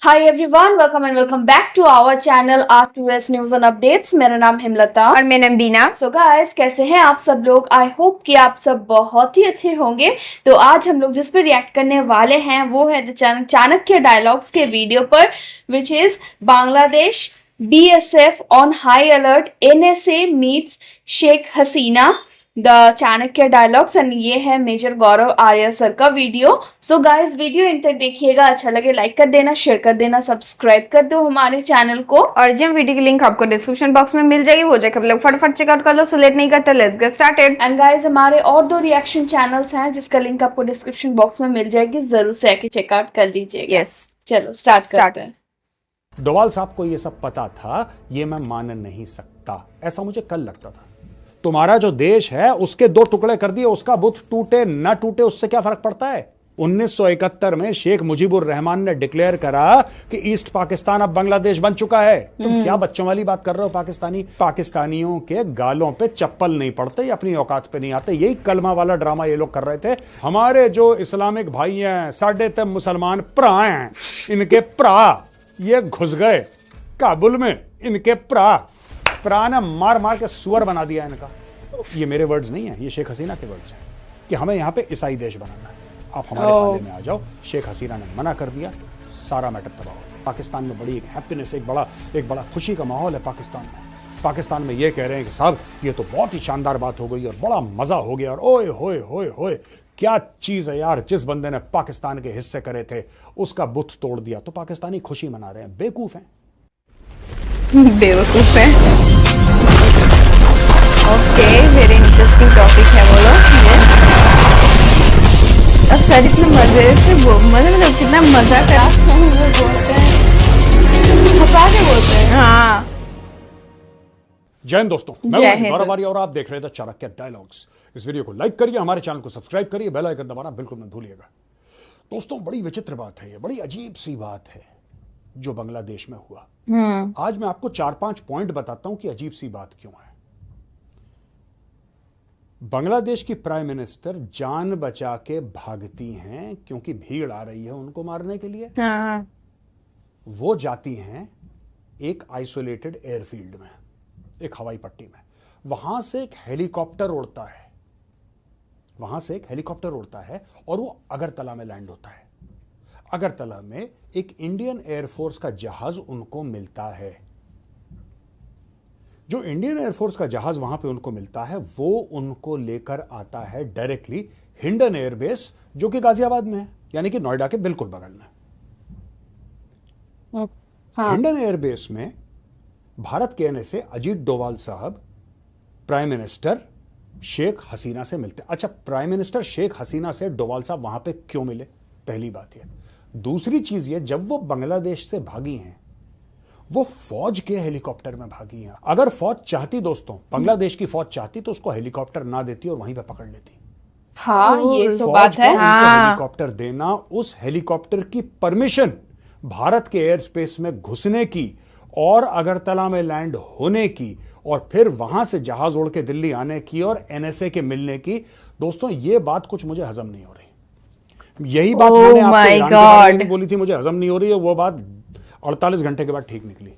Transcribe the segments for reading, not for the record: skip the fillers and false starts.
Hi everyone, welcome and welcome back to our channel R2S news and updates. मेरा नाम हिमलता और मैं नंबीना। So guys, कैसे हैं आप सब लोग? आई होप कि आप सब बहुत ही अच्छे होंगे। तो आज हम लोग जिस पर रिएक्ट करने वाले हैं वो है द चाणक्य डायलॉग्स के वीडियो पर, which is Bangladesh BSF on high alert, NSA meets Sheikh Hasina, the Chanakya dialogues. And ये है मेजर गौरव आर्या सर का वीडियो। सो गाइस, वीडियो इन तक देखिएगा, अच्छा लगे लाइक कर देना, शेयर कर देना, सब्सक्राइब कर दो हमारे चैनल को। और जिम वीडियो की लिंक आपको डिस्क्रिप्शन बॉक्स में मिल जाएगी, वो जाकर लोग फटाफट चेकआउट कर लो। सो लेट नहीं करते, let's get started. And guys, हमारे और 2 रिएक्शन चैनल्स हैं जिसका लिंक आपको डिस्क्रिप्शन बॉक्स में मिल जाएगी, जरूर से आके चेकआउट कर लीजिएगा। यस, चलो स्टार्ट करते हैं। डोवाल साहब को ये सब पता था, ये मैं मान नहीं सकता, ऐसा मुझे कल लगता था। तुम्हारा जो देश है उसके 2 टुकड़े कर दिए, उसका बुत टूटे ना टूटे उससे क्या फर्क पड़ता है। 1971 में शेख मुजीबुर रहमान ने डिक्लेयर करा कि ईस्ट पाकिस्तान अब बांग्लादेश बन चुका है। तुम क्या बच्चों वाली बात कर रहे हो? पाकिस्तानियों के गालों पे चप्पल नहीं पड़ते, अपनी औकात पे नहीं आते। यही कलमा वाला ड्रामा ये लोग कर रहे थे। हमारे जो इस्लामिक भाई हैं, साढ़े तक मुसलमान भरा हैं, इनके भरा ये घुस गए काबुल में, इनके प्रा ने मार मार के सुअर बना दिया इनका। ये मेरे वर्ड्स नहीं है, ये शेख हसीना के वर्ड्स हैं कि हमें यहां पे ईसाई देश बनाना है, आप हमारे पाले में आ जाओ। शेख हसीना ने मना कर दिया, सारा मैटर तबाह हो गया। पाकिस्तान में बड़ी एक हैप्पीनेस, एक बड़ा खुशी का माहौल है पाकिस्तान में ये कह रहे हैं कि साहब ये तो बहुत ही शानदार बात हो गई और बड़ा मजा हो गया, और ओए होए होए होए क्या चीज है यार, जिस बंदे ने पाकिस्तान के हिस्से करे थे उसका बुत तोड़ दिया। तो पाकिस्तानी खुशी मना रहे हैं, बेवकूफ हैं। बेवकूफ है। ओके, वेरी इंटरेस्टिंग टॉपिक है। बोलो। और सर इतने मजे से मतलब कितना मजा कर बोलते हैं, हंसा के बोलते हैं। हाँ, जय हिंद दोस्तों, मैं जय हूं हिंद। गौरव आर्या और आप देख रहे थे चाणक्य डायलॉग्स। इस वीडियो को लाइक करिए, हमारे चैनल को सब्सक्राइब करिए, बेल आइकन दबाना बिल्कुल मत भूलिएगा। दोस्तों, बड़ी विचित्र बात है, ये बड़ी अजीब सी बात है जो बांग्लादेश में हुआ। आज मैं आपको 4-5 पॉइंट बताता हूं कि अजीब सी बात क्यों है। बांग्लादेश की प्राइम मिनिस्टर जान बचा के भागती हैं क्योंकि भीड़ आ रही है उनको मारने के लिए। हाँ, वो जाती हैं एक आइसोलेटेड एयरफील्ड में, एक हवाई पट्टी में। वहां से एक हेलीकॉप्टर उड़ता है और वो अगरतला में लैंड होता है। अगरतला में एक इंडियन एयरफोर्स का जहाज उनको मिलता है। जो इंडियन एयरफोर्स का जहाज वहां पे उनको मिलता है, वो उनको लेकर आता है डायरेक्टली हिंडन एयरबेस, जो कि गाजियाबाद में है, यानी कि नोएडा के बिल्कुल बगल में। हाँ। हिंडन एयरबेस में भारत के NSA अजीत डोवाल साहब प्राइम मिनिस्टर शेख हसीना से मिलते। अच्छा, प्राइम मिनिस्टर शेख हसीना से डोवाल साहब वहां पे क्यों मिले? पहली बात यह। दूसरी चीज ये, जब वो बांग्लादेश से भागी हैं, वो फौज के हेलीकॉप्टर में भागी हैं। अगर फौज चाहती, दोस्तों, बांग्लादेश की फौज चाहती तो उसको हेलीकॉप्टर ना देती और वहीं पे पकड़ लेती। हाँ, ये तो फौज बात को है। उनको हाँ। हेलीकॉप्टर देना, उस हेलीकॉप्टर की परमिशन भारत के एयर स्पेस में घुसने की और अगरतला में लैंड होने की और फिर वहां से जहाज उड़ के दिल्ली आने की और NSA के मिलने की, दोस्तों ये बात कुछ मुझे हजम नहीं हो रही। यही बात मैंने आपको ईरान के बारे में भी बोली थी, मुझे हजम नहीं हो रही है। वो बात 48 घंटे के बाद ठीक निकली।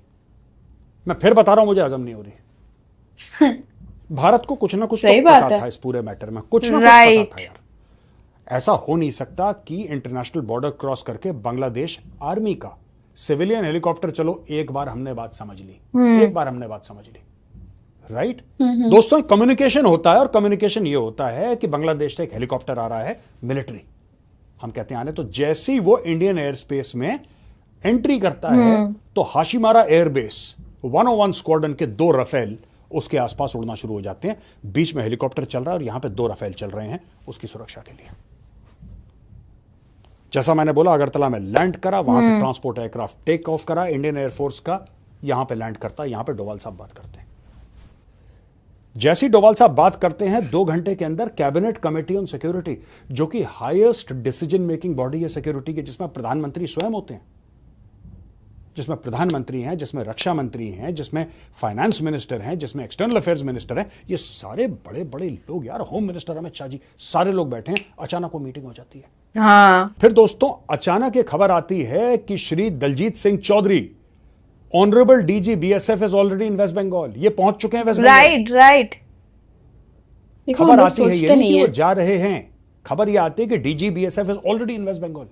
मैं फिर बता रहा हूं, मुझे हजम नहीं हो रही। भारत को कुछ ना कुछ तो पता था इस पूरे मैटर में, कुछ ना कुछ पता था यार। ऐसा हो नहीं सकता कि इंटरनेशनल बॉर्डर क्रॉस करके बांग्लादेश आर्मी का सिविलियन हेलीकॉप्टर, चलो एक बार हमने बात समझ ली, राइट। दोस्तों, कम्युनिकेशन होता है और कम्युनिकेशन ये होता है कि बांग्लादेश से एक हेलीकॉप्टर आ रहा है, मिलिट्री, हम कहते हैं आने, तो जैसे ही वो इंडियन एयर स्पेस में एंट्री करता है तो हाशिमारा एयरबेस 101 स्क्वाड्रन के 2 रफेल उसके आसपास उड़ना शुरू हो जाते हैं। बीच में हेलीकॉप्टर चल रहा है और यहां पे 2 रफेल चल रहे हैं उसकी सुरक्षा के लिए। जैसा मैंने बोला, अगरतला में लैंड करा, वहां से ट्रांसपोर्ट एयरक्राफ्ट टेक ऑफ करा इंडियन एयरफोर्स का, यहां पे लैंड करता है। यहां पे डोवाल साहब बात करते हैं। जैसी डोवाल साहब बात करते हैं, 2 घंटे के अंदर कैबिनेट कमेटी ऑन सिक्योरिटी, जो कि हाईएस्ट डिसीजन मेकिंग बॉडी है सिक्योरिटी की, जिसमें प्रधानमंत्री स्वयं होते हैं, जिसमें प्रधानमंत्री हैं, जिसमें रक्षा मंत्री हैं, जिसमें फाइनेंस मिनिस्टर हैं, जिसमें एक्सटर्नल अफेयर्स मिनिस्टर हैं, ये सारे बड़े बड़े लोग यार, होम मिनिस्टर अमित शाह जी, सारे लोग बैठे हैं, अचानक वो मीटिंग हो जाती है। हाँ, फिर दोस्तों अचानक ये खबर आती है कि Shri Daljeet Singh Chaudhary, honourable DG BSF, is already in West Bengal, ये पहुंच चुके हैं वेस्ट बंगाल। Right right. देखो, खबर हम लोग आती है, ये सोचते नहीं कि नहीं वो है। जा रहे हैं, खबर ये आती है कि DG BSF is already in West Bengal.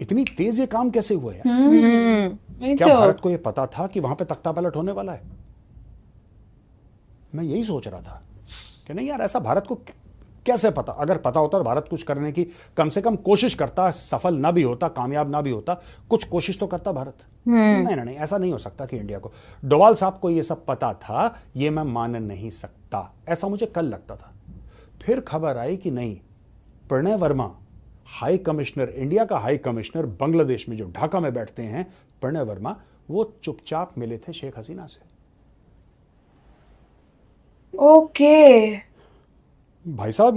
इतनी तेज ये काम कैसे हुआ यार? वही क्या तो। भारत को ये पता था कि वहां पे तख्ता पलट होने वाला है? मैं यही सोच रहा था कि नहीं यार, ऐसा भारत को कैसे पता? अगर पता होता तो भारत कुछ करने की कम से कम कोशिश करता, सफल ना भी होता, कामयाब ना भी होता, कुछ कोशिश तो करता भारत। नहीं नहीं, ऐसा नहीं हो सकता कि इंडिया को, डोवाल साहब को ये सब पता था, ये मैं मान नहीं सकता, ऐसा मुझे कल लगता था। फिर खबर आई कि नहीं, Pranay Verma, high commissioner, India का हाई कमिश्नर बांग्लादेश में जो ढाका में बैठते हैं, प्रणय वर्मा, वो चुपचाप मिले थे शेख हसीना से। ओके। भाई साहब,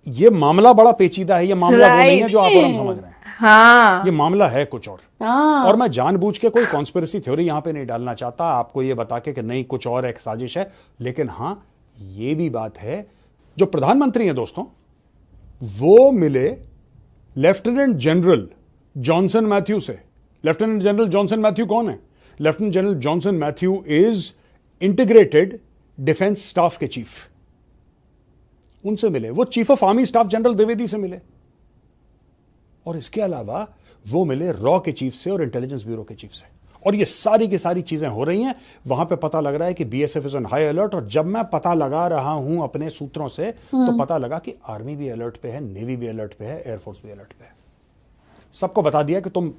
ये मामला बड़ा पेचीदा है। ये मामला वो नहीं है जो आप और हम समझ रहे हैं। हाँ, ये मामला है कुछ और। हाँ, और मैं जानबूझ के कोई कॉन्स्पिरेसी थ्योरी यहां पे नहीं डालना चाहता, आपको ये बता के कि नहीं कुछ और एक साजिश है। लेकिन हां, ये भी बात है, जो प्रधानमंत्री हैं दोस्तों, वो मिले लेफ्टिनेंट जनरल जॉनसन मैथ्यू से। लेफ्टिनेंट जनरल जॉनसन मैथ्यू कौन है? Lieutenant general Johnson Matthew is integrated defence staff के चीफ। उनसे मिले। वो chief of army staff general Dwivedi से मिले, और इसके अलावा वो मिले रॉ के चीफ से और इंटेलिजेंस ब्यूरो के चीफ से। और ये सारी की सारी चीजें हो रही हैं। वहां पे पता लग रहा है कि BSF is on high alert. और जब मैं पता लगा रहा हूं अपने सूत्रों से, तो पता लगा कि आर्मी भी अलर्ट पे है, नेवी भी अलर्ट पे है, एयरफोर्स भी अलर्ट पे है। सबको बता दिया कि तुम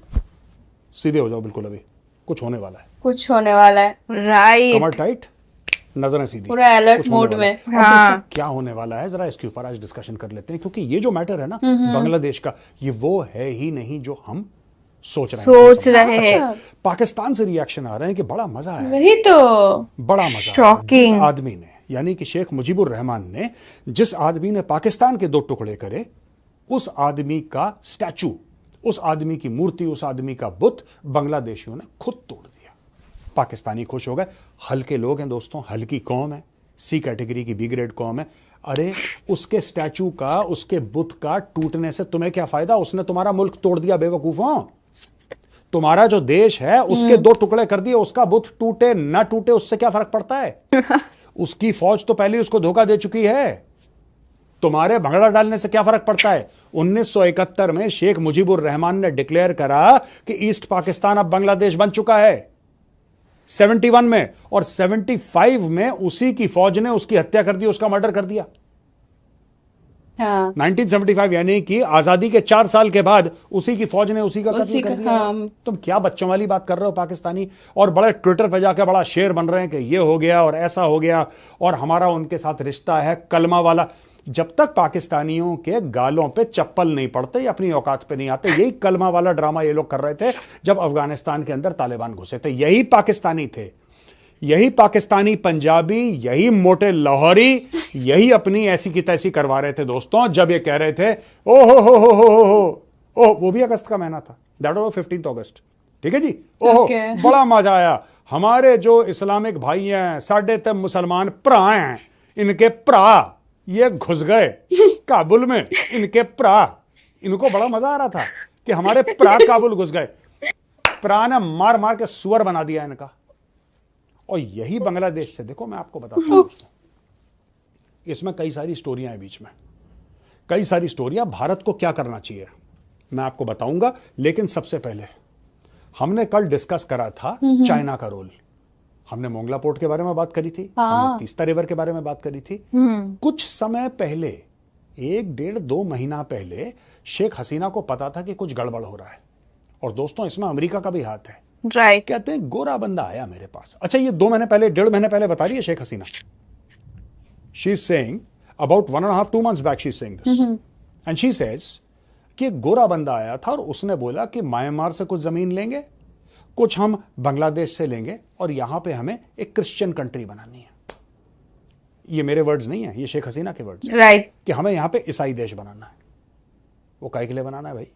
सीधे हो जाओ, बिल्कुल अभी कुछ होने वाला है। कुछ होने वाला है। राइट। कमर टाइट, नजरें सीधी, पूरा अलर्ट कुछ होने मोड वाला है। में। अब हाँ। दोस्तों, क्या होने वाला है, जरा इसके ऊपर आज डिस्कशन कर लेते हैं, क्योंकि ये जो मैटर है ना बांग्लादेश का, ये वो है ही नहीं जो हम सोच रहे हैं। अच्छा। पाकिस्तान से रिएक्शन आ रहे हैं कि बड़ा मजा आया, वही तो। बड़ा मजा आया। Shocking। जिस आदमी ने, यानी कि शेख मुजीबुर रहमान ने, जिस आदमी ने पाकिस्तान के 2 टुकड़े करे, उस आदमी का स्टैचू, उस आदमी की मूर्ति, उस आदमी का बुत बांग्लादेशियों ने खुद तोड़ दिया। पाकिस्तानी खुश हो गए। हल्के लोग हैं दोस्तों, हल्की कौम है, सी कैटेगरी की बी ग्रेड कौम है। अरे उसके स्टैचू का, उसके बुत का टूटने से तुम्हें क्या फायदा? उसने तुम्हारा मुल्क तोड़ दिया बेवकूफों। तुम्हारा जो देश है उसके 2 टुकड़े कर दिए, उसका बुत टूटे ना टूटे उससे क्या फर्क पड़ता है? उसकी फौज तो पहले उसको धोखा दे चुकी है। तुम्हारे भंगड़ा डालने से क्या फर्क पड़ता है? 1971 में शेख मुजीबुर रहमान ने डिक्लेयर करा कि ईस्ट पाकिस्तान अब बांग्लादेश बन चुका है, 71 में, और 75 में उसी की फौज ने उसकी हत्या कर दी, उसका मर्डर कर दिया। हाँ। 1975 यानी कि आजादी के 4 साल के बाद उसी की फौज ने उसी का कत्ल कर दिया। हाँ। तुम क्या बच्चों वाली बात कर रहे हो पाकिस्तानी? और बड़े ट्विटर पे जाकर बड़ा शेर बन रहे हैं कि ये हो गया और ऐसा हो गया और हमारा उनके साथ रिश्ता है कलमा वाला। जब तक पाकिस्तानियों के गालों पे चप्पल नहीं पड़ते, या अपनी औकात पे नहीं आते, यही कलमा वाला ड्रामा ये लोग कर रहे थे जब अफगानिस्तान के अंदर तालिबान घुसे थे। यही पाकिस्तानी थे, यही पाकिस्तानी पंजाबी, यही मोटे लाहौरी, यही अपनी ऐसी की तैसी करवा रहे थे दोस्तों, जब ये कह रहे थे ओ हो, वो भी अगस्त का महीना था, दैट वाज 15 अगस्त, ठीक है जी। ओहो, बड़ा मजा आया। हमारे जो इस्लामिक भाई हैं, साढ़े ते मुसलमान भरा हैं, इनके भरा ये घुस गए काबुल में, इनके भरा, इनको बड़ा मजा आ रहा था कि हमारे भरा काबुल घुस गए। भरा ने मार मार के सुअर बना दिया इनका। और यही बांग्लादेश से, देखो मैं आपको बताता हूं दोस्तों, इसमें कई सारी स्टोरियां हैं बीच में, कई सारी स्टोरियां। भारत को क्या करना चाहिए मैं आपको बताऊंगा, लेकिन सबसे पहले हमने कल डिस्कस करा था चाइना का रोल। हमने मोंगला पोर्ट के बारे में बात करी थी, हमने तीस्ता रिवर के बारे में बात करी थी। कुछ समय पहले, 1-1.5-2 महीना पहले, शेख हसीना को पता था कि कुछ गड़बड़ हो रहा है। और दोस्तों, इसमें अमेरिका का भी हाथ है। राइट। कहते हैं गोरा बंदा आया मेरे पास। अच्छा, ये 2 महीने पहले, 1.5 महीने पहले बता रही है Sheikh Hasina. She is saying about 1.5-2 months back, she is saying this, and she says कि एक गोरा बंदा आया था और उसने बोला कि म्यांमार से कुछ जमीन लेंगे, कुछ हम बांग्लादेश से लेंगे, और यहां पे हमें एक क्रिश्चियन कंट्री बनानी है। ये मेरे वर्ड्स नहीं है, ये शेख हसीना के वर्ड्स। राइट। कि हमें यहां पे ईसाई देश बनाना है। वो काहे के लिए बनाना है भाई?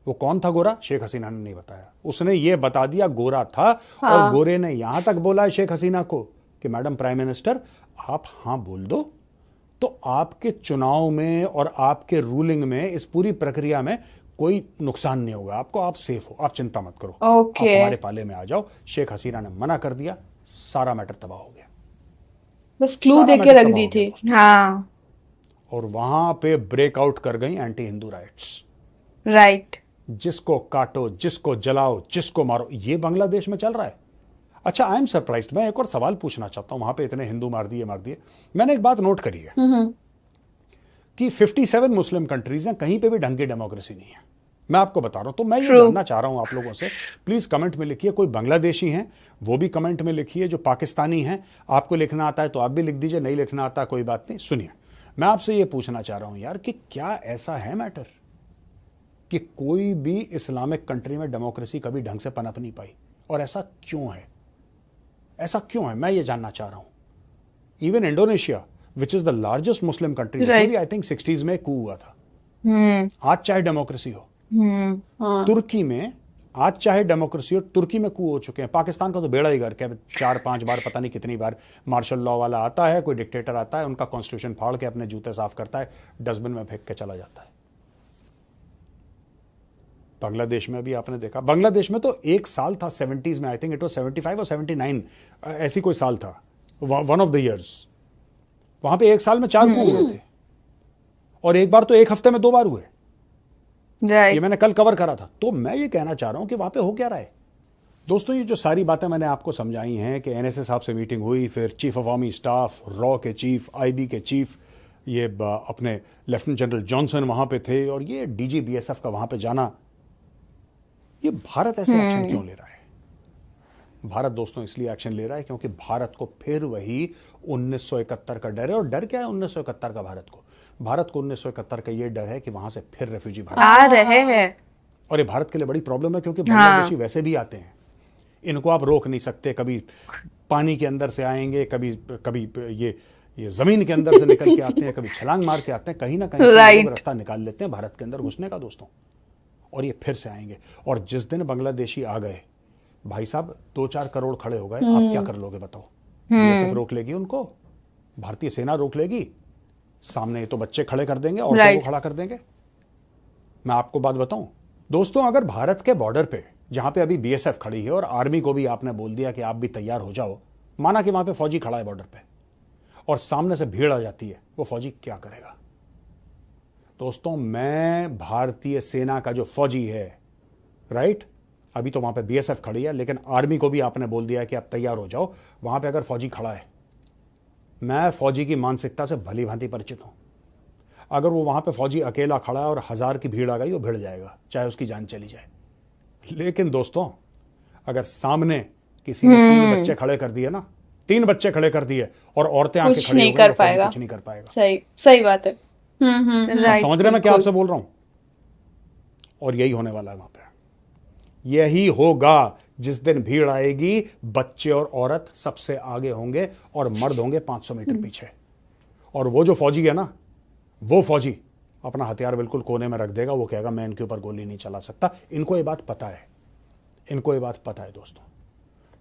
वो कौन था गोरा? शेख हसीना ने नहीं बताया, उसने ये बता दिया गोरा था। और गोरे ने यहां तक बोला है शेख हसीना को कि मैडम प्राइम मिनिस्टर आप हां बोल दो तो आपके चुनाव में और आपके रूलिंग में इस पूरी प्रक्रिया में कोई नुकसान नहीं होगा आपको, आप सेफ हो, आप चिंता मत करो, आप हमारे पाले में आ जाओ। शेख हसीना ने मना कर दिया, सारा मैटर तबाह हो गया। बस क्लू सारा देके मैटर रख तबाह दी हो गया थी। दोस्तों। हाँ और वहां पे ब्रेकआउट कर गई एंटी हिंदू राइट्स। राइट। जिसको काटो, जिसको जलाओ, जिसको मारो, ये बांग्लादेश में चल रहा है। अच्छा, आई एम सरप्राइज्ड। मैं एक और सवाल पूछना चाहता हूं, वहां पे इतने हिंदू मार दिए। मैंने एक बात नोट करी है कि 57 मुस्लिम कंट्रीज हैं, कहीं पे भी ढंग की डेमोक्रेसी नहीं है। मैं आपको बता रहा हूं, तो मैं ये जानना चाह रहा हूं आप लोगों से, प्लीज कमेंट में लिखिए। कोई बांग्लादेशी हैं वो भी कमेंट में लिखिए, जो पाकिस्तानी हैं आपको लिखना आता है तो आप भी लिख दीजिए, नहीं लिखना आता कोई बात नहीं। सुनिए, मैं आपसे ये पूछना चाह रहा हूं यार कि क्या ऐसा है मैटर कि कोई भी इस्लामिक कंट्री में डेमोक्रेसी कभी ढंग से पनप नहीं पाई, और ऐसा क्यों है? ऐसा क्यों है, मैं ये जानना चाह रहा हूं। Even Indonesia which is the largest Muslim country, उसमें भी आई थिंक 60s में कू हुआ था। आज चाहे डेमोक्रेसी हो, तुर्की में आज चाहे डेमोक्रेसी हो, तुर्की में कू हो चुके हैं। पाकिस्तान का तो बेड़ा ही गर्क है, 4-5 बार पता नहीं कितनी बार मार्शल लॉ वाला आता है, कोई डिक्टेटर आता है, उनका कॉन्स्टिट्यूशन फाड़ के अपने जूते साफ करता है, डस्टबिन में फेंक के चला जाता है। बांग्लादेश में भी आपने देखा, बांग्लादेश में तो एक साल था 70s में, आई थिंक इट वाज 75 और 79, ऐसी कोई साल था, वन ऑफ द ईयर्स। वहां पे एक साल में 4 कू हुए थे, और एक बार तो एक हफ्ते में 2 बार हुए। ये मैंने कल कवर करा था। तो मैं ये कहना चाह रहा हूं कि वहां पे हो क्या रहा है दोस्तों। ये जो सारी बातें मैंने आपको समझाई हैं कि एनएसए साहब से मीटिंग हुई, फिर chief of army staff, raw के चीफ, आईबी के चीफ, ये अपने लेफ्टिनेंट जनरल जॉनसन वहां पे थे, और ये डीजी बीएसएफ का वहां पे जाना। ये भारत ऐसे एक्शन क्यों ले रहा है? भारत दोस्तों इसलिए एक्शन ले रहा है क्योंकि भारत को फिर वही 1971 का डर है। और डर क्या है 1971 का भारत को? भारत को 1971 का ये डर है कि वहां से फिर रेफ्यूजी आ रहे हैं, और ये भारत के लिए बड़ी प्रॉब्लम है, क्योंकि बांग्लादेशी वैसे भी आते हैं, इनको आप रोक नहीं सकते। कभी पानी के अंदर से आएंगे, कभी ये जमीन के अंदर से निकल के आते हैं, कभी छलांग मार के आते हैं, कहीं ना कहीं से लोग रास्ता निकाल लेते हैं भारत के अंदर घुसने का दोस्तों, और ये फिर से आएंगे। और जिस दिन बांग्लादेशी आ गए भाई साहब, 2-4 करोड़ खड़े हो गए, आप क्या कर लोगे बताओ? बीएसएफ रोक लेगी उनको, भारतीय सेना रोक लेगी, सामने तो बच्चे खड़े कर देंगे, औरतों को खड़ा कर देंगे। मैं आपको बात बताऊं दोस्तों, अगर भारत के बॉर्डर पे जहां पे अभी बीएसएफ खड़ी है और आर्मी को भी आपने बोल दिया कि आप भी तैयार हो जाओ, माना कि वहां पे फौजी खड़ा है बॉर्डर पे, और सामने से भीड़ आ जाती है, वो फौजी क्या करेगा दोस्तों? मैं भारतीय सेना का जो फौजी है, राइट, अभी तो वहां पे बीएसएफ खड़ी है, लेकिन आर्मी को भी आपने बोल दिया कि आप तैयार हो जाओ। वहां पे अगर फौजी खड़ा है, मैं फौजी की मानसिकता से भली भांति परिचित हूं। अगर वो वहां पे फौजी अकेला खड़ा है और 1000 की भीड़ आ गई, वो भिड़ जाएगा, चाहे उसकी जान चली जाए। लेकिन दोस्तों, अगर सामने किसी ने 3 बच्चे खड़े कर दिए ना, 3 बच्चे खड़े कर दिए और औरतें आके खड़ी हो गई, तो फौजी कुछ नहीं कर पाएगा। सही बात है। समझ रहे मैं क्या आपसे बोल रहा हूं? और यही होने वाला है वहां पे। यही होगा जिस दिन भीड़ आएगी, बच्चे और औरत सबसे आगे होंगे और मर्द होंगे 500 मीटर पीछे। और वो जो फौजी है ना, वो फौजी अपना हथियार बिल्कुल कोने में रख देगा, वो कहेगा मैं इनके ऊपर गोली नहीं चला सकता। इनको ये बात पता है, इनको ये बात पता है दोस्तों।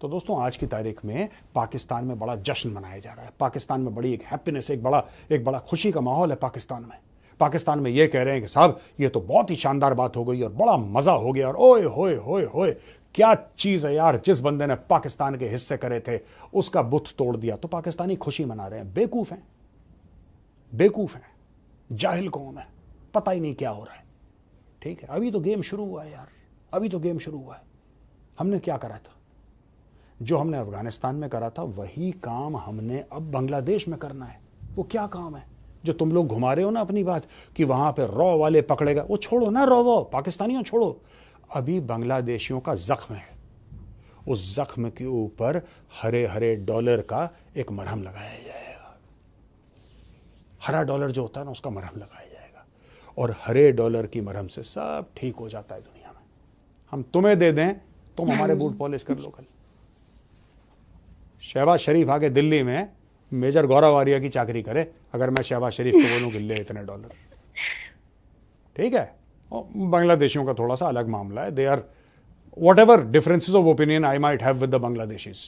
तो दोस्तों, आज की तारीख में पाकिस्तान में बड़ा जश्न मनाया जा रहा है। पाकिस्तान में बड़ी एक हैप्पीनेस, एक बड़ा खुशी का माहौल है पाकिस्तान में। पाकिस्तान में ये कह रहे हैं कि साहब ये तो बहुत ही शानदार बात हो गई और बड़ा मजा हो गया, और ओए होए होए होए क्या चीज है यार, जिस बंदे ने पाकिस्तान के हिस्से करे थे उसका बुत तोड़ दिया। तो पाकिस्तानी खुशी मना रहे हैं। बेवकूफ हैं, बेवकूफ हैं, जाहिल कौम है, पता ही नहीं क्या हो रहा है। ठीक है, अभी तो गेम शुरू हुआ है यार, अभी तो गेम शुरू हुआ है। हमने क्या करा था? जो हमने अफगानिस्तान में करा था वही काम हमने अब बांग्लादेश में करना है। वो क्या काम है जो तुम लोग घुमा रहे हो ना अपनी बात कि वहां पे रॉ वाले पकड़ेगा? वो छोड़ो ना, रॉ वो पाकिस्तानियों छोड़ो। अभी बांग्लादेशियों का जख्म है, उस जख्म के ऊपर हरे हरे डॉलर का एक मरहम लगाया जाएगा। हरा डॉलर जो होता है ना, उसका मरहम लगाया जाएगा, और हरे डॉलर की मरहम से सब ठीक हो जाता है दुनिया में। हम तुम्हें दे दें, तुम हमारे बूट पॉलिश कर लो। कल शहबाज शरीफ आके दिल्ली में मेजर गौरव आर्या की चाकरी करे, अगर मैं शहबाज शरीफ को बोलूं कि ले इतने डॉलर, ठीक है, और बांग्लादेशियों का थोड़ा सा अलग मामला है. They are whatever differences of opinion I might have with the Bangladeshis,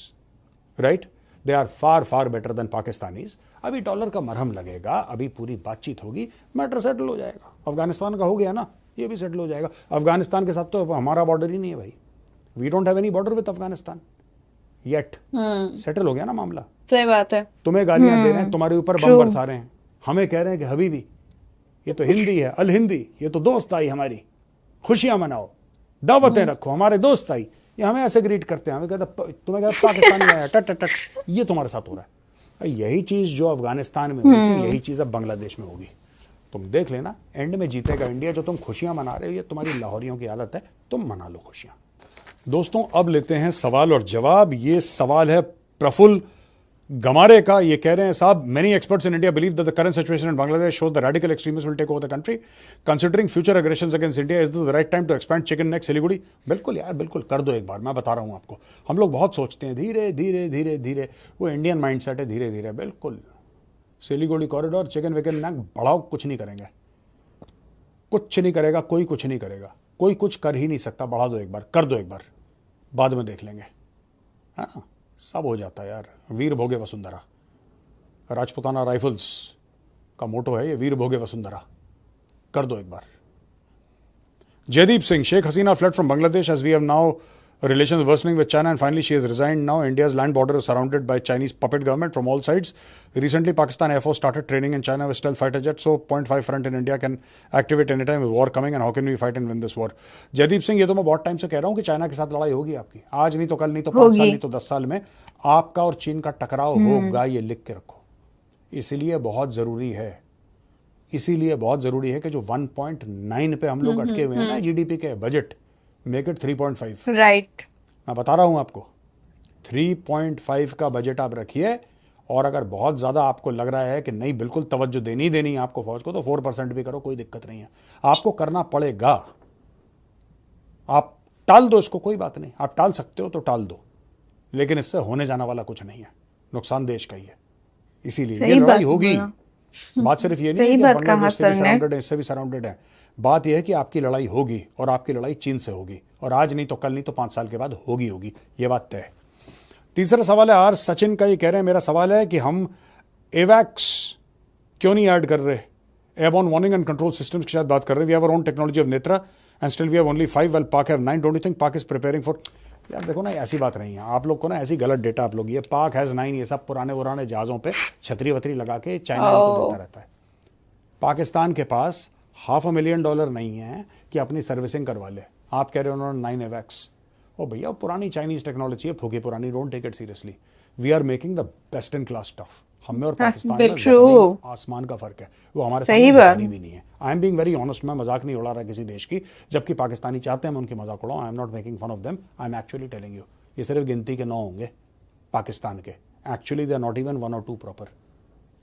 right, they are far far better than Pakistanis. अभी डॉलर का मरहम लगेगा, अभी पूरी बातचीत होगी, मैटर सेटल हो जाएगा. अफगानिस्तान का हो गया ना, ये भी सेटल हो जाएगा. अफगानिस्तान के साथ तो हमारा बॉर्डर ही नहीं है भाई. We don't have any border with Afghanistan yet. Settle हो गया ना मामला. सही बात है. तुम्हें गालियां दे रहे हैं, तुम्हारे ऊपर बम बरसा रहे हैं, हमें कह रहे हैं कि हबीबी ये तो हिंदी है, अल हिंदी, ये तो दोस्त आई हमारी, खुशियां मनाओ, दावतें रखो, हमारे दोस्त आई. ये हमें ऐसे ग्रीट करते हैं. हमें कहते तुम्हें कहते पाकिस्तानी आया टट टट टट. ये तुम्हारे साथ हो रहा है. यही चीज जो अफगानिस्तान में हुई थी, यही चीज अब बांग्लादेश में होगी. तुम देख लेना, एंड में जीतेगा इंडिया. जो तुम खुशियां मना रहे हो ये तुम्हारी लाहौरियों की आदत है, तुम मना लो खुशियां. दोस्तों अब लेते हैं सवाल और जवाब. ये सवाल है प्रफुल्ल गमारे का. ये कह रहे हैं साहब, many experts in India believe that the current situation in Bangladesh shows the radical extremist will take over the country. Considering future aggressions against India is the right time to expand chicken neck Siliguri. बिल्कुल यार, बिल्कुल कर दो एक बार. मैं बता रहा हूं आपको, हम लोग बहुत सोचते हैं धीरे धीरे धीरे धीरे, वो इंडियन माइंडसेट है, धीरे धीरे. बिल्कुल सिलीगुड़ी कॉरिडोर, चिकन विकन नेक बढ़ाओ, कुछ नहीं करेंगे, कुछ नहीं करेगा कोई, कुछ नहीं करेगा कोई, कुछ कर ही नहीं सकता. बढ़ा दो एक बार, कर दो एक बार, बाद में देख लेंगे, है ना. सब हो जाता है यार. वीर भोगे वसुंधरा, राजपुताना राइफल्स का मोटो है ये, वीर भोगे वसुंधरा. कर दो एक बार. Jaideep Singh, Sheikh Hasina fled from Bangladesh as we have now relations worsening with China and finally she has resigned. Now India's land border is surrounded by Chinese puppet government from all sides. Recently Pakistan Air Force started training in China with stealth fighter jets, so 0.5 front in India can activate anytime with war coming, and how can we fight and win this war? Jaideep Singh, ये तो मैं बहुत time से कह रहा हूँ कि China के साथ लड़ाई होगी आपकी. आज नहीं तो कल, नहीं तो 5 साल, नहीं तो 10 साल में आपका और चीन का टकराव होगा. ये लिख के रखो. इसलिए बहुत जरूरी है, इसीलिए बहुत जरूरी है कि जो 1.9 पे हम लोग अटके हुए हैं ना जीडीपी के, बजट मेक इट 3.5. राइट. मैं बता रहा हूं आपको, 3.5 का बजट आप रखिए. और अगर बहुत ज्यादा आपको लग रहा है कि नहीं बिल्कुल तवज्जो देनी देनी है आपको फौज को, तो 4% भी करो, कोई दिक्कत नहीं है. आपको करना पड़ेगा. आप टाल दो इसको, कोई बात नहीं, आप टाल सकते हो तो टाल दो, लेकिन इससे होने जाने वाला कुछ नहीं है. नुकसान देश का ही है. इसीलिए ये लड़ाई होगी. बात सिर्फ ये नहीं है कि बांग्लादेश से भी सराउंडेड है, इससे भी सराउंडेड है. बात यह है कि आपकी लड़ाई होगी, और आपकी लड़ाई चीन से होगी, और आज नहीं तो कल, नहीं तो 5 साल के बाद होगी. ये बात तय है. तीसरा सवाल है आर सचिन का. ये कह रहे हैं, मेरा सवाल है कि हम एवैक्स क्यों नहीं ऐड कर रहे. Airborne warning and control systems की शायद बात कर रहे हैं. We have our own technology of Netra and still we have only 5 while Pak have 9. Don't you think Pak is preparing for. यार देखो ना, ऐसी बात नहीं है. आप लोग को ना ऐसी गलत डेटा आप लोग, ये पाक हैज 9, ये सब पुराने जहाजों पे छतरी वतरी लगा के चाइना को देता रहता है. पाकिस्तान के पास $500,000 नहीं है कि अपनी सर्विसिंग करवा ले. आप कह रहे हो उन्होंने 9 एवैक्स. ओ भैया, पुरानी चाइनीज टेक्नोलॉजी है, फूकी पुरानी, don't take it seriously. We are making the best in class stuff. हमें और पाकिस्तान में जमीन आसमान का फर्क है. वो हमारे सामने भी नहीं है. I am being very honest. मैं मजाक नहीं उड़ा रहा किसी देश की, जबकि पाकिस्तानी चाहते हैं मैं उनकी मजाक उड़ाऊं. I am not making fun of them, I am actually telling you. ये सिर्फ गिनती के 9 होंगे पाकिस्तान के. Actually they are not even 1 और 2 प्रॉपर.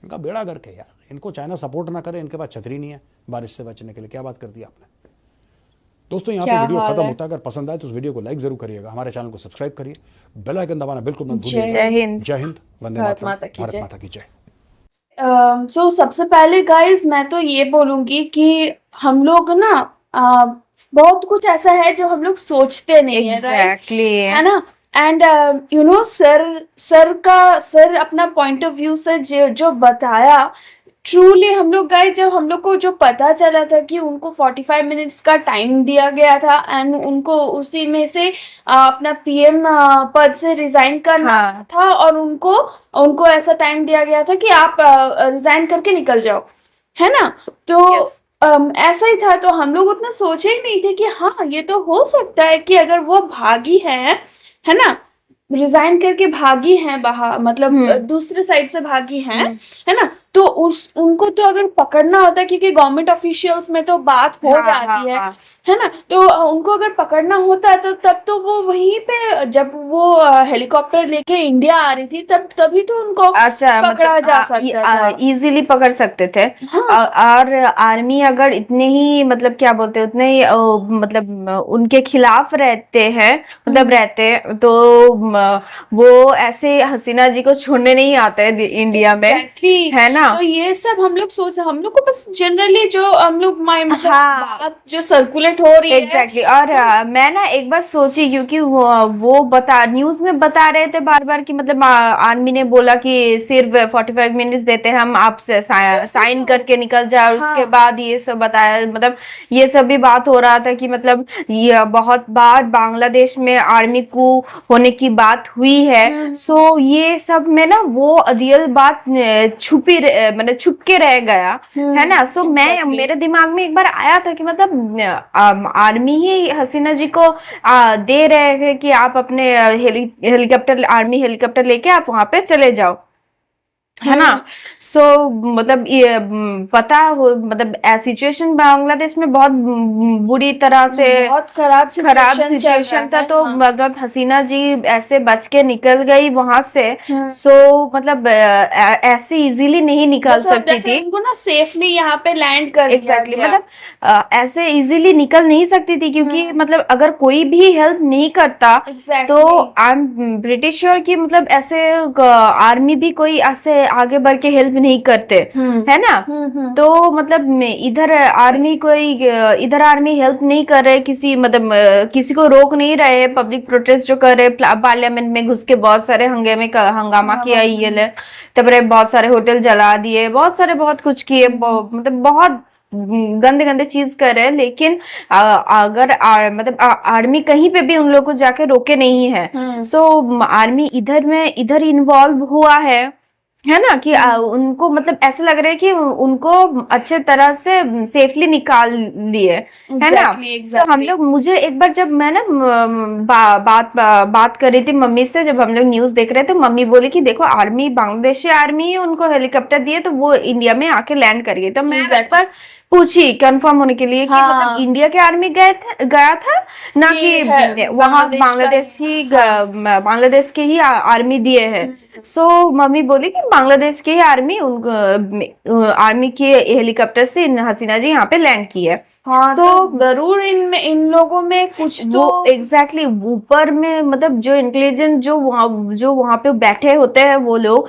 इनका बेड़ा गर्क है यार. इनको चाइना सपोर्ट ना करे, इनके पास छतरी नहीं है बारिश से बचने के लिए. क्या बात कर दी आपने. दोस्तों यहाँ पे वीडियो खत्म होता है. अगर पसंद आए तो उस वीडियो को लाइक जरूर करिएगा, हमारे चैनल को सब्सक्राइब करिए, बेल आइकन दबाना बिल्कुल मत भूलिए. जय हिंद. जय हिंद. वंदे मातरम. भारत माता की जय. सो सबसे पहले गाइस मैं तो ये बोलूंगी कि हम लोग ना बहुत कुछ ऐसा है जो हम लोग सोचते नहीं है. एग्जैक्टली. है ना. एंड यू नो सर अपना पॉइंट ऑफ व्यू से जो बताया, ट्रूली हम लोग गए, जब हम लोग को जो पता चला था कि उनको 45 मिनट्स का टाइम दिया गया था एंड उनको उसी में से अपना पीएम पद से रिजाइन करना था, और उनको ऐसा टाइम दिया गया था कि आप रिजाइन करके निकल जाओ, है ना. तो ऐसा ही था. तो हम लोग उतना सोचे ही नहीं थे कि हाँ ये तो हो सकता है कि अगर वो भागी है ना, रिजाइन करके भागी हैं बाहर, मतलब दूसरे साइड से भागी हैं, है ना. तो उनको तो अगर पकड़ना होता है, क्योंकि गवर्नमेंट ऑफिशियल्स में तो बात हो जाती है ना. तो उनको अगर पकड़ना होता तो तब तो वो वहीं पे, जब वो हेलीकॉप्टर लेके इंडिया आ रही थी तभी तो उनको पकड़ा जा सकता था, इजीली पकड़ सकते थे. और आर्मी अगर इतने ही मतलब क्या बोलते हैं, उतने ही मतलब उनके खिलाफ रहते हैं, मतलब रहते, तो वो ऐसे हसीना जी को छोड़ने नहीं आते इंडिया में, है ना. ना। तो ये सब हम लोग को बस जनरली जो हम लोग माइंड हाँ। बात जो सर्कुलेट हो रही है। एग्जैक्टली और मैं ना एक बार सोची, क्योंकि वो बता न्यूज में बता रहे थे बार बार कि मतलब आर्मी ने बोला कि सिर्फ 45 मिनट्स देते हैं हम, आपसे साइन करके निकल जाओ। हाँ। उसके बाद ये सब बताया, मतलब ये सब भी बात हो रहा था कि मतलब ये बहुत बार बांग्लादेश में आर्मी को होने की बात हुई है। सो ये सब में ना वो रियल बात मतलब छुप के रह गया है ना। सो मैं exactly. मेरे दिमाग में एक बार आया था कि मतलब आर्मी ही हसीना जी को दे रहे हैं कि आप अपने हेलीकॉप्टर, आर्मी हेलीकॉप्टर लेके आप वहां पे चले जाओ, है ना। सो मतलब ये पता हो, मतलब सिचुएशन बांग्लादेश में बहुत बुरी तरह से बहुत खराब सिचुएशन था। तो मतलब हसीना जी ऐसे बच के निकल गई वहां से। सो मतलब ऐसे इजीली नहीं निकल सकती थी। उनको ना सेफली यहाँ पे लैंड कर एग्जैक्टली मतलब ऐसे इजीली निकल नहीं सकती थी, क्योंकि मतलब अगर कोई भी हेल्प नहीं करता तो आई एम प्रीटी श्योर कि मतलब ऐसे आर्मी भी कोई ऐसे आगे बढ़ के हेल्प नहीं करते, है ना। तो मतलब इधर आर्मी हेल्प नहीं कर रहे, किसी मतलब किसी को रोक नहीं रहे। पब्लिक प्रोटेस्ट जो कर रहे, पार्लियामेंट में घुस के बहुत सारे हंगामा किया ये ले, तब बहुत सारे होटल जला दिए, बहुत कुछ किए, मतलब बहुत गंदे गंदे चीज कर रहे हैं। लेकिन अगर मतलब आर्मी कहीं पे भी उन लोगों को जाके रोके नहीं है। सो आर्मी इधर इन्वॉल्व हुआ है ना, कि उनको मतलब ऐसा लग रहा है कि उनको अच्छे तरह से सेफली निकाल लिए, है ना। तो हम लोग, मुझे एक बार जब मैं ना बात कर रही थी मम्मी से, जब हम लोग न्यूज देख रहे थे, मम्मी बोली कि देखो आर्मी, बांग्लादेशी आर्मी उनको हेलीकॉप्टर दिए तो वो इंडिया में आके लैंड कर गए। तो मैं एक बार पूछी कंफर्म होने के लिए कि मतलब इंडिया के आर्मी गया था ना कि वहां बांग्लादेश के ही आर्मी दिए हैं। सो मम्मी बोली कि बांग्लादेश के ही आर्मी के हेलीकॉप्टर से हसीना जी यहाँ पे लैंड की है। तो जरूर इन लोगों में कुछ तो एग्जैक्टली ऊपर में मतलब जो इंटेलिजेंट जो वहां पे बैठे होते हैं वो लोग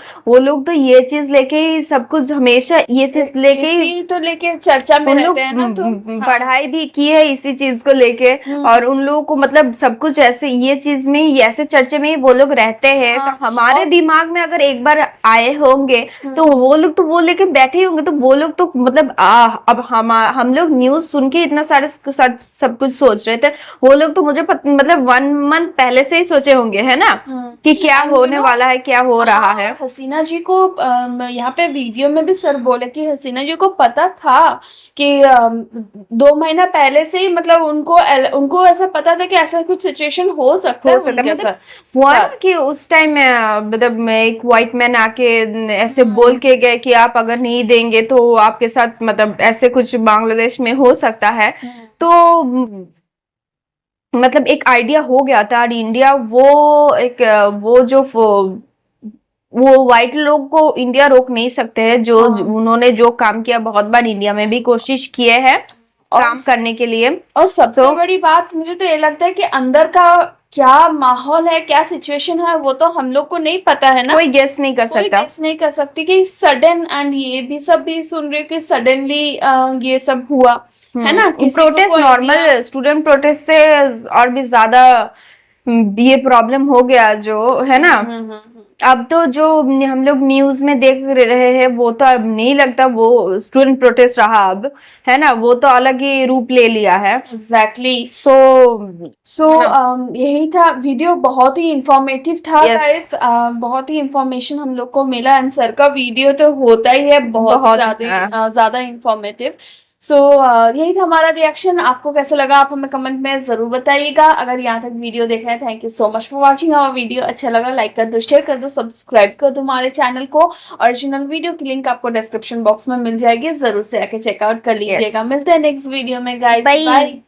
तो ये चीज लेके ही सब कुछ, हमेशा ये चीज लेके ही तो लेके चर्चा में रहते हैं ना। तो पढ़ाई भी की है इसी चीज को लेके, और उन लोगों को मतलब सब कुछ ऐसे ये चीज में ही, ऐसे चर्चे में ही वो लोग रहते हैं। तो हमारे दिमाग में अगर एक बार आए होंगे तो वो लोग तो वो लेके बैठे होंगे। तो वो लोग तो मतलब अब हम लोग न्यूज सुन के इतना सारे सब कुछ सोच रहे थे, वो लोग तो मुझे मतलब 1 मंथ पहले से ही सोचे होंगे, है ना, कि क्या होने वाला है, क्या हो रहा है। हसीना जी को यहाँ पे वीडियो में भी सर बोले कि हसीना जी को पता था कि 2 महीना पहले से ही मतलब उनको ऐसा पता था कि ऐसा कुछ सिचुएशन हो सकता है। मतलब हुआ ना कि उस टाइम मतलब एक व्हाइट मैन आके ऐसे बोल के गए कि आप अगर नहीं देंगे तो आपके साथ मतलब ऐसे कुछ बांग्लादेश में हो सकता है। तो मतलब एक आइडिया हो गया था। और इंडिया वो व्हाइट लोग को इंडिया रोक नहीं सकते हैं। जो उन्होंने जो काम किया, बहुत बार इंडिया में भी कोशिश किए हैं काम करने के लिए। और सबसे बड़ी बात मुझे तो ये लगता है कि अंदर का क्या माहौल है, क्या सिचुएशन है, वो तो हम लोग को नहीं पता है ना। कोई गेस नहीं कर सकता, गेस नहीं कर सकती कि सडन, एंड ये भी सब भी सुन रहे कि सडनली ये सब हुआ, है ना। प्रोटेस्ट, नॉर्मल स्टूडेंट प्रोटेस्ट से और भी ज्यादा ये प्रॉब्लम हो गया जो है ना। अब तो जो हम लोग न्यूज में देख रहे हैं वो तो अब नहीं लगता वो स्टूडेंट प्रोटेस्ट रहा, अब है ना, वो तो अलग ही रूप ले लिया है। एग्जैक्टली। सो यही था वीडियो, बहुत ही इंफॉर्मेटिव था गाइस। बहुत ही इंफॉर्मेशन हम लोग को मिला, एंड सर का वीडियो तो होता ही है बहुत ज्यादा इंफॉर्मेटिव। यही था हमारा रिएक्शन। आपको कैसा लगा आप हमें कमेंट में जरूर बताइएगा। अगर यहाँ तक वीडियो देखा है, thank you so much for watching our video. अच्छा लगा लाइक कर दो, शेयर कर दो, सब्सक्राइब कर दो हमारे चैनल को। ओरिजिनल वीडियो की लिंक आपको डिस्क्रिप्शन बॉक्स में मिल जाएगी, जरूर से आके चेकआउट कर लीजिएगा। मिलते हैं नेक्स्ट वीडियो में गाइस, बाय।